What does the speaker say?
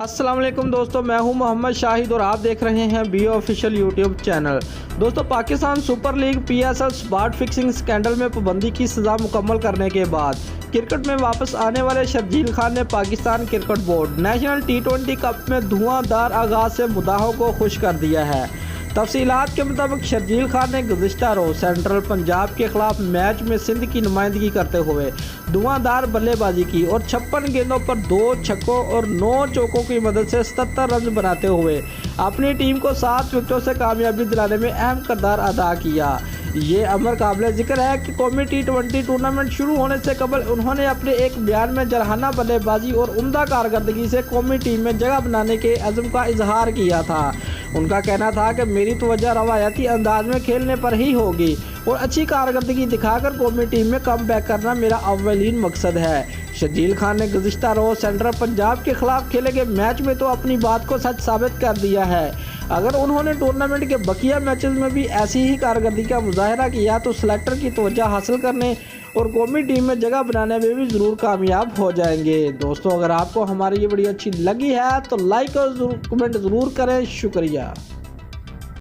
अस्सलाम वालेकुम दोस्तों, मैं हूं मोहम्मद शाहिद और आप देख रहे हैं बी ऑफिशियल यूट्यूब चैनल। दोस्तों, Pakistan super league PSL spot fixing scandal में पाबंदी की सज़ा मुकम्मल करने के बाद क्रिकेट में वापस आने वाले शर्जील खान ने Pakistan cricket board national T20 cup में धुआंधार आगाज़ से मुद्दाहों को खुश कर दिया है। तफसीलात के मुताबिक शर्जील खान ने गुज़िश्ता रोज़ सेंट्रल पंजाब के खिलाफ मैच में सिंध की नुमाइंदगी करते हुए धुआंधार बल्लेबाजी की और 56 गेंदों पर 2 छक्कों और 9 चौकों की मदद से 77 रन बनाते हुए अपनी टीम को 7 विकेटों से कामयाबी दिलाने में अहम किरदार अदा किया। ये अमर काबिल जिक्र है कि कौमी T20 टूर्नामेंट शुरू होने से कबल उन्होंने अपने एक बयान में जरहाना बल्लेबाजी और उम्दा कारकर्दगी से कौमी टीम में जगह बनाने के अज़्म का इजहार किया था। उनका कहना था कि मेरी तवज्जो रवायती अंदाज में खेलने पर ही होगी और अच्छी कारकर्दगी दिखाकर कौमी टीम में कम बैक करना मेरा अव्वलीन मकसद है। शर्जील खान ने गुज़िश्ता रोज़ सेंट्रल पंजाब के खिलाफ खेले गए मैच में तो अपनी बात को सच साबित कर दिया है। अगर उन्होंने टूर्नामेंट के बकिया मैचेस में भी ऐसी ही कारकर्दगी का मुजाहरा किया तो सिलेक्टर की तवज्जो हासिल करने और कौमी टीम में जगह बनाने में भी ज़रूर कामयाब हो जाएंगे। दोस्तों, अगर आपको हमारी ये वीडियो अच्छी लगी है तो लाइक और कमेंट ज़रूर करें। शुक्रिया।